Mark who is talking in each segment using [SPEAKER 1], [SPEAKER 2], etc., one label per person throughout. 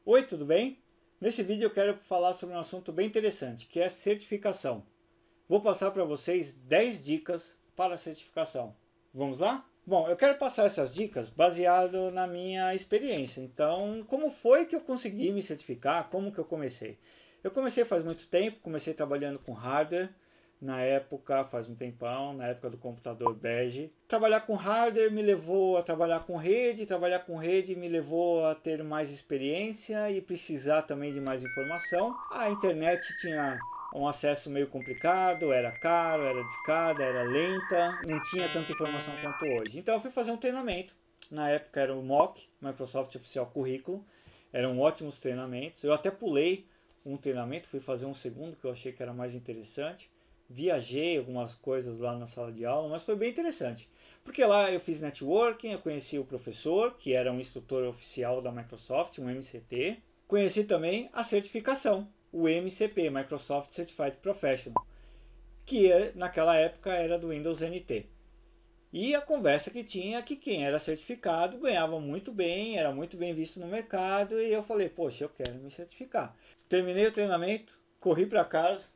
[SPEAKER 1] Oi, tudo bem? Nesse vídeo eu quero falar sobre um assunto bem interessante, que é certificação. Vou passar para vocês 10 dicas para a certificação. Vamos lá? Bom, eu quero passar essas dicas baseado na minha experiência. Então, como foi que eu consegui me certificar? Como que eu comecei? Eu comecei faz muito tempo, comecei trabalhando com hardware, na época, faz um tempão, na época do computador bege. Trabalhar com hardware me levou a trabalhar com rede me levou a ter mais experiência e precisar também de mais informação. A internet tinha um acesso meio complicado, era caro, era discada, era lenta, não tinha tanta informação quanto hoje. Então eu fui fazer um treinamento. Na época era o MOOC, Microsoft Oficial Curriculum. Eram ótimos treinamentos. Eu até pulei um treinamento, fui fazer um segundo que eu achei que era mais interessante. Viajei algumas coisas lá na sala de aula, mas foi bem interessante. Porque lá eu fiz networking, eu conheci o professor, que era um instrutor oficial da Microsoft, um MCT. Conheci também a certificação, o MCP, Microsoft Certified Professional, que naquela época era do Windows NT. E a conversa que tinha que quem era certificado ganhava muito bem, era muito bem visto no mercado, e eu falei, poxa, eu quero me certificar. Terminei o treinamento, corri para casa,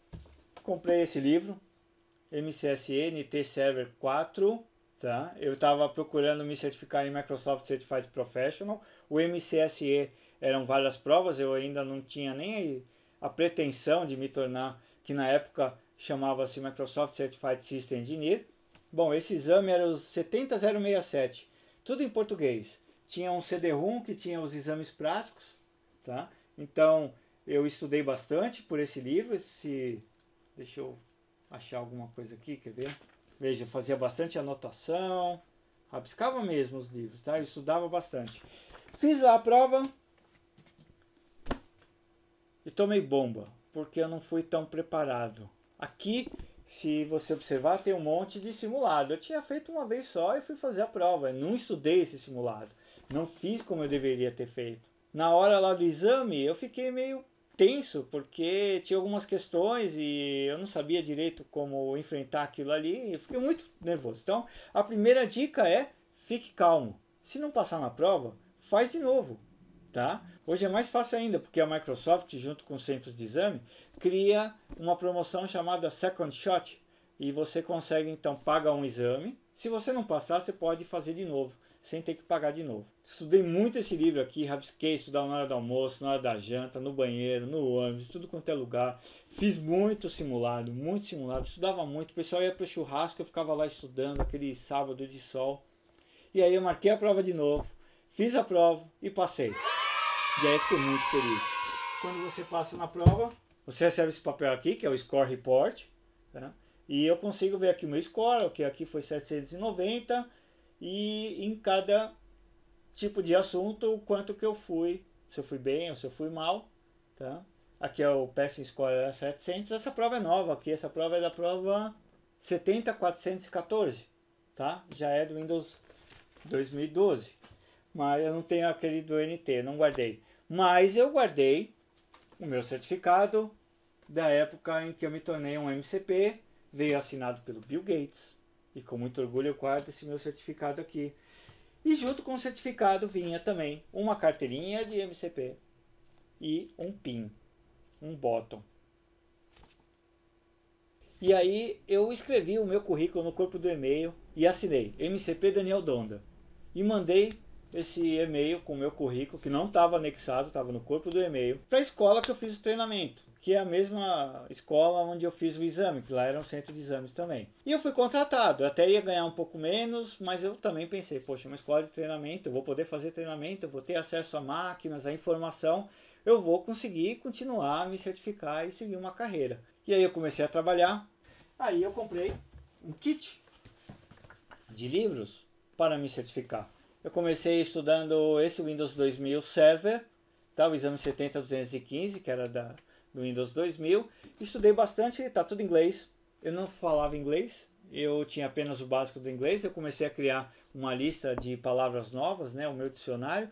[SPEAKER 1] comprei esse livro, MCSE NT Server 4, tá? Eu estava procurando me certificar em Microsoft Certified Professional. O MCSE eram várias provas, eu ainda não tinha nem a pretensão de me tornar, que na época chamava-se Microsoft Certified System Engineer. Bom, esse exame era o 70067, tudo em português. Tinha um CD-ROM que tinha os exames práticos, tá? Então eu estudei bastante por esse livro. Deixa eu achar alguma coisa aqui, quer ver? Veja, eu fazia bastante anotação, rabiscava mesmo os livros, tá? Eu estudava bastante. Fiz lá a prova e tomei bomba, porque eu não fui tão preparado. Aqui, se você observar, tem um monte de simulado. Eu tinha feito uma vez só e fui fazer a prova. Eu não estudei esse simulado. Não fiz como eu deveria ter feito. Na hora lá do exame, eu fiquei meio tenso, porque tinha algumas questões e eu não sabia direito como enfrentar aquilo ali, e eu fiquei muito nervoso. Então, a primeira dica é: fique calmo. Se não passar na prova, faz de novo, tá? Hoje é mais fácil ainda, porque a Microsoft, junto com os centros de exame, cria uma promoção chamada Second Shot, e você consegue, então, pagar um exame. Se você não passar, você pode fazer de novo, sem ter que pagar de novo. Estudei muito esse livro aqui, rabisquei, estudava na hora do almoço, na hora da janta, no banheiro, no ônibus, tudo quanto é lugar. Fiz muito simulado, estudava muito. O pessoal ia para o churrasco, eu ficava lá estudando, aquele sábado de sol. E aí eu marquei a prova de novo, fiz a prova e passei. E aí fiquei muito feliz. Quando você passa na prova, você recebe esse papel aqui, que é o Score Report, tá? E eu consigo ver aqui o meu score, que aqui foi 790, e em cada tipo de assunto, o quanto que eu fui, se eu fui bem ou se eu fui mal, tá? Aqui é o Passing Score era 700, essa prova é nova aqui, essa prova é da prova 70414, tá? Já é do Windows 2012, mas eu não tenho aquele do NT, não guardei. Mas eu guardei o meu certificado da época em que eu me tornei um MCP, veio assinado pelo Bill Gates, e com muito orgulho eu guardo esse meu certificado aqui. E junto com o certificado vinha também uma carteirinha de MCP e um PIN, um bottom. E aí eu escrevi o meu currículo no corpo do e-mail e assinei MCP Daniel Donda. E mandei esse e-mail com o meu currículo, que não estava anexado, estava no corpo do e-mail, para a escola que eu fiz o treinamento, que é a mesma escola onde eu fiz o exame, que lá era um centro de exames também. E eu fui contratado, eu até ia ganhar um pouco menos, mas eu também pensei, poxa, uma escola de treinamento, eu vou poder fazer treinamento, eu vou ter acesso a máquinas, a informação, eu vou conseguir continuar a me certificar e seguir uma carreira. E aí eu comecei a trabalhar, aí eu comprei um kit de livros para me certificar. Eu comecei estudando esse Windows 2000 Server, tá? O exame 70215, que era do Windows 2000. Estudei bastante, está tudo em inglês. Eu não falava inglês, eu tinha apenas o básico do inglês. Eu comecei a criar uma lista de palavras novas, né? O meu dicionário.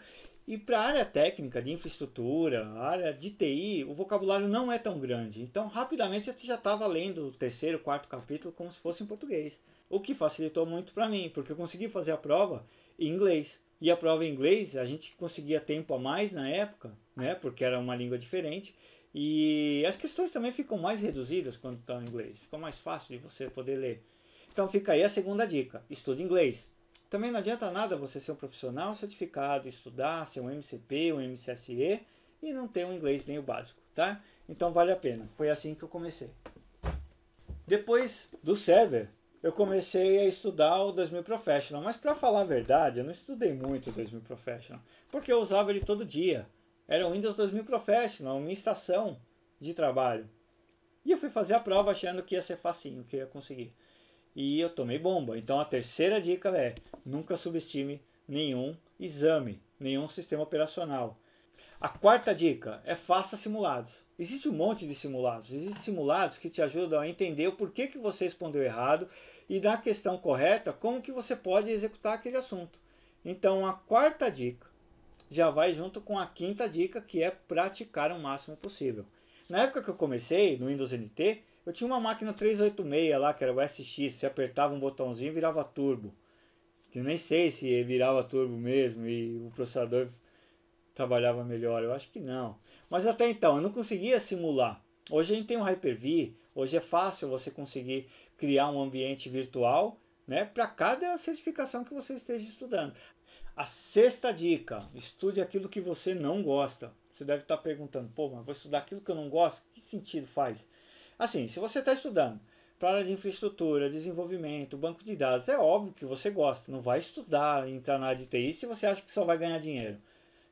[SPEAKER 1] E para a área técnica, de infraestrutura, a área de TI, o vocabulário não é tão grande. Então, rapidamente, eu já estava lendo o terceiro, quarto capítulo como se fosse em português. O que facilitou muito para mim, porque eu consegui fazer a prova em inglês. E a prova em inglês, a gente conseguia tempo a mais na época, né? Porque era uma língua diferente. E as questões também ficam mais reduzidas quando estão em inglês. Fica mais fácil de você poder ler. Então fica aí a segunda dica. Estude inglês. Também não adianta nada você ser um profissional certificado, estudar, ser um MCP, um MCSE e não ter um inglês nem o básico, tá? Então vale a pena. Foi assim que eu comecei. Depois do server, eu comecei a estudar o 2000 Professional, mas para falar a verdade, eu não estudei muito o 2000 Professional, porque eu usava ele todo dia. Era o Windows 2000 Professional, minha estação de trabalho. E eu fui fazer a prova achando que ia ser facinho, que eu ia conseguir. E eu tomei bomba. Então a terceira dica é: nunca subestime nenhum exame, nenhum sistema operacional. A quarta dica é: faça simulados. Existe um monte de simulados. Existem simulados que te ajudam a entender o porquê que você respondeu errado e na questão correta, como que você pode executar aquele assunto. Então a quarta dica já vai junto com a quinta dica, que é praticar o máximo possível. Na época que eu comecei, no Windows NT, eu tinha uma máquina 386 lá, que era o SX, você apertava um botãozinho e virava turbo. Que eu nem sei se virava turbo mesmo e o processador trabalhava melhor, eu acho que não. Mas até então, eu não conseguia simular. Hoje a gente tem o Hyper-V, hoje é fácil você conseguir criar um ambiente virtual, né, para cada certificação que você esteja estudando. A sexta dica: estude aquilo que você não gosta. Você deve estar perguntando: pô, mas vou estudar aquilo que eu não gosto? Que sentido faz? Assim, se você está estudando para a área de infraestrutura, desenvolvimento, banco de dados, é óbvio que você gosta. Não vai estudar, entrar na área de TI se você acha que só vai ganhar dinheiro.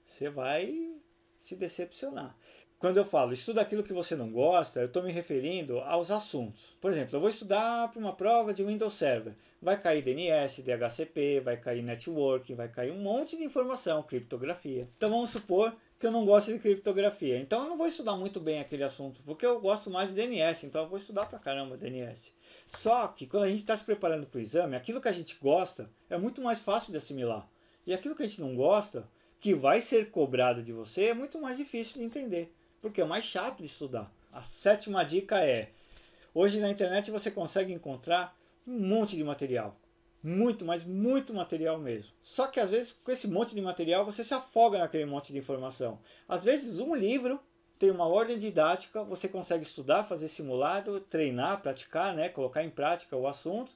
[SPEAKER 1] Você vai se decepcionar. Quando eu falo estuda aquilo que você não gosta, eu estou me referindo aos assuntos. Por exemplo, eu vou estudar para uma prova de Windows Server. Vai cair DNS, DHCP, vai cair networking, vai cair um monte de informação, criptografia. Então vamos supor que eu não gosto de criptografia. Então eu não vou estudar muito bem aquele assunto, porque eu gosto mais de DNS, então eu vou estudar pra caramba DNS. Só que quando a gente está se preparando para o exame, aquilo que a gente gosta é muito mais fácil de assimilar. E aquilo que a gente não gosta, que vai ser cobrado de você, é muito mais difícil de entender, porque é mais chato de estudar. A sétima dica é: hoje na internet você consegue encontrar um monte de material. Muito, mas muito material mesmo. Só que às vezes com esse monte de material você se afoga naquele monte de informação. Às vezes um livro tem uma ordem didática, você consegue estudar, fazer simulado, treinar, praticar, né, colocar em prática o assunto,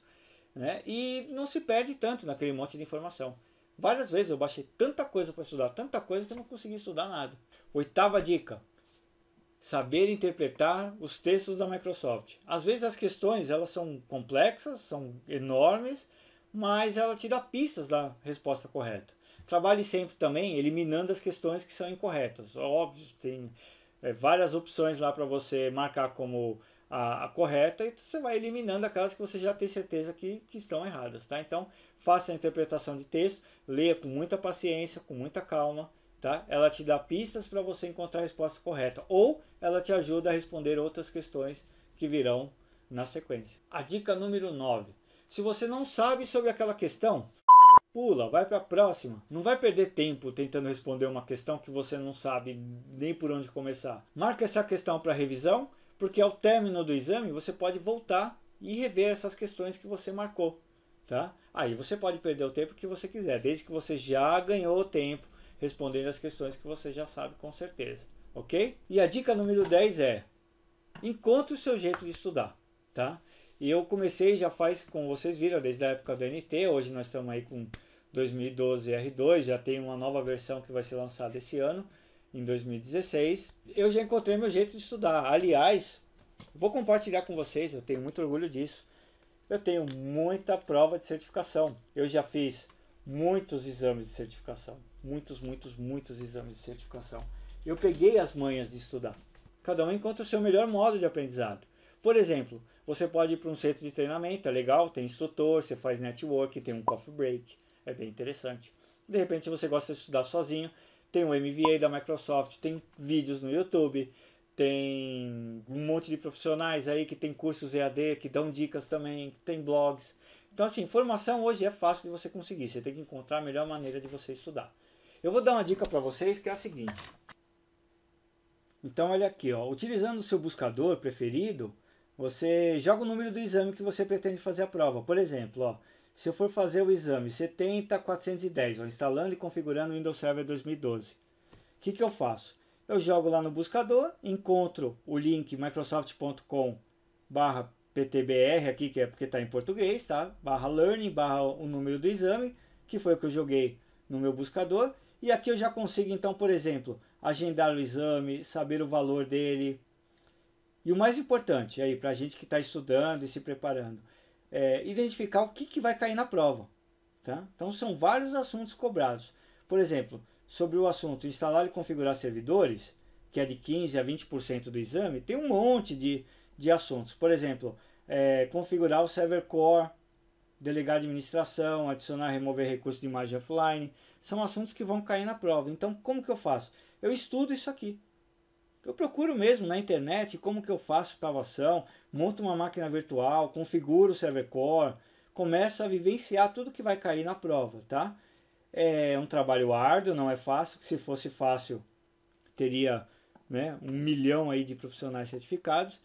[SPEAKER 1] né, e não se perde tanto naquele monte de informação. Várias vezes eu baixei tanta coisa para estudar, tanta coisa que eu não consegui estudar nada. Oitava dica: saber interpretar os textos da Microsoft. Às vezes as questões elas são complexas, são enormes, mas ela te dá pistas da resposta correta. Trabalhe sempre também eliminando as questões que são incorretas. Óbvio, tem várias opções lá para você marcar como a correta e você vai eliminando aquelas que você já tem certeza que estão erradas. Tá? Então, faça a interpretação de texto, leia com muita paciência, com muita calma. Tá? Ela te dá pistas para você encontrar a resposta correta, ou ela te ajuda a responder outras questões que virão na sequência. A dica número 9. Se você não sabe sobre aquela questão, pula, vai para a próxima. Não vai perder tempo tentando responder uma questão que você não sabe nem por onde começar. Marca essa questão para revisão, porque ao término do exame você pode voltar e rever essas questões que você marcou. Tá? Aí você pode perder o tempo que você quiser, desde que você já ganhou o tempo respondendo as questões que você já sabe com certeza, ok? E a dica número 10 é: encontre o seu jeito de estudar, tá? E eu comecei já faz, como vocês viram, desde a época do NT, hoje nós estamos aí com 2012 R2, já tem uma nova versão que vai ser lançada esse ano, em 2016. Eu já encontrei meu jeito de estudar. Aliás, vou compartilhar com vocês, eu tenho muito orgulho disso. Eu tenho muita prova de certificação. Eu já fiz muitos exames de certificação. Muitos exames de certificação. Eu peguei as manhas de estudar. Cada um encontra o seu melhor modo de aprendizado. Por exemplo, você pode ir para um centro de treinamento, é legal, tem instrutor, você faz network, tem um coffee break, é bem interessante. De repente, se você gosta de estudar sozinho, tem o MVA da Microsoft, tem vídeos no YouTube, tem um monte de profissionais aí que tem cursos EAD, que dão dicas também, tem blogs. Então assim, informação hoje é fácil de você conseguir, você tem que encontrar a melhor maneira de você estudar. Eu vou dar uma dica para vocês que é a seguinte. Então olha aqui, ó, utilizando o seu buscador preferido, você joga o número do exame que você pretende fazer a prova. Por exemplo, ó, se eu for fazer o exame 70410, instalando e configurando o Windows Server 2012, o que eu faço? Eu jogo lá no buscador, encontro o link microsoft.com/ptbr aqui, que é porque está em português, tá? /learning, o número do exame, que foi o que eu joguei no meu buscador. E aqui eu já consigo, então, por exemplo, agendar o exame, saber o valor dele. E o mais importante aí, para a gente que está estudando e se preparando, identificar o que vai cair na prova. Tá? Então, são vários assuntos cobrados. Por exemplo, sobre o assunto instalar e configurar servidores, que é de 15% a 20% do exame, tem um monte de assuntos. Por exemplo, configurar o server core, delegar administração, adicionar e remover recursos de imagem offline, são assuntos que vão cair na prova. Então, como que eu faço? Eu estudo isso aqui. Eu procuro mesmo na internet como que eu faço tal ação, monto uma máquina virtual, configuro o server core, começo a vivenciar tudo que vai cair na prova, tá? É um trabalho árduo, não é fácil, se fosse fácil teria, né, 1 milhão aí de profissionais certificados.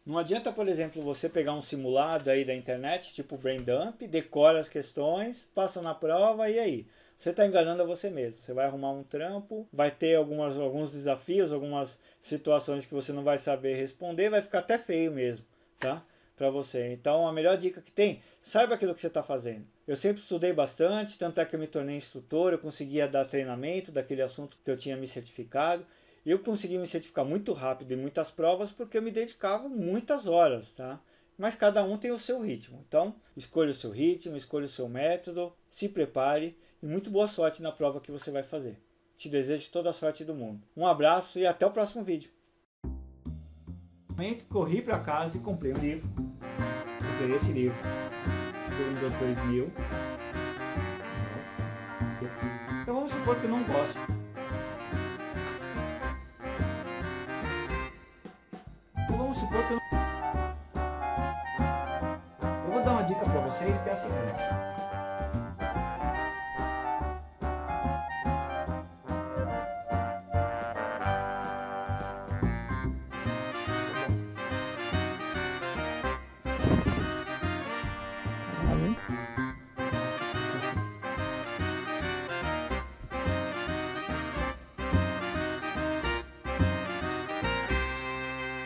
[SPEAKER 1] Não adianta, por exemplo, você pegar um simulado aí da internet, tipo Braindump, decora as questões, passa na prova e aí? Você está enganando a você mesmo. Você vai arrumar um trampo, vai ter alguns desafios, algumas situações que você não vai saber responder, vai ficar até feio mesmo, tá? Para você. Então, a melhor dica que tem, saiba aquilo que você está fazendo. Eu sempre estudei bastante, tanto é que eu me tornei instrutor, eu conseguia dar treinamento daquele assunto que eu tinha me certificado. Eu consegui me certificar muito rápido em muitas provas porque eu me dedicava muitas horas, tá? Mas cada um tem o seu ritmo. Então, escolha o seu ritmo, escolha o seu método, se prepare e muito boa sorte na prova que você vai fazer. Te desejo toda a sorte do mundo. Um abraço e até o próximo vídeo. Corri para casa e comprei um livro. Comprei esse livro. Por Windows 2000. Então vamos supor que eu não gosto. Vamos supor que eu vou dar uma dica para vocês que é a seguinte.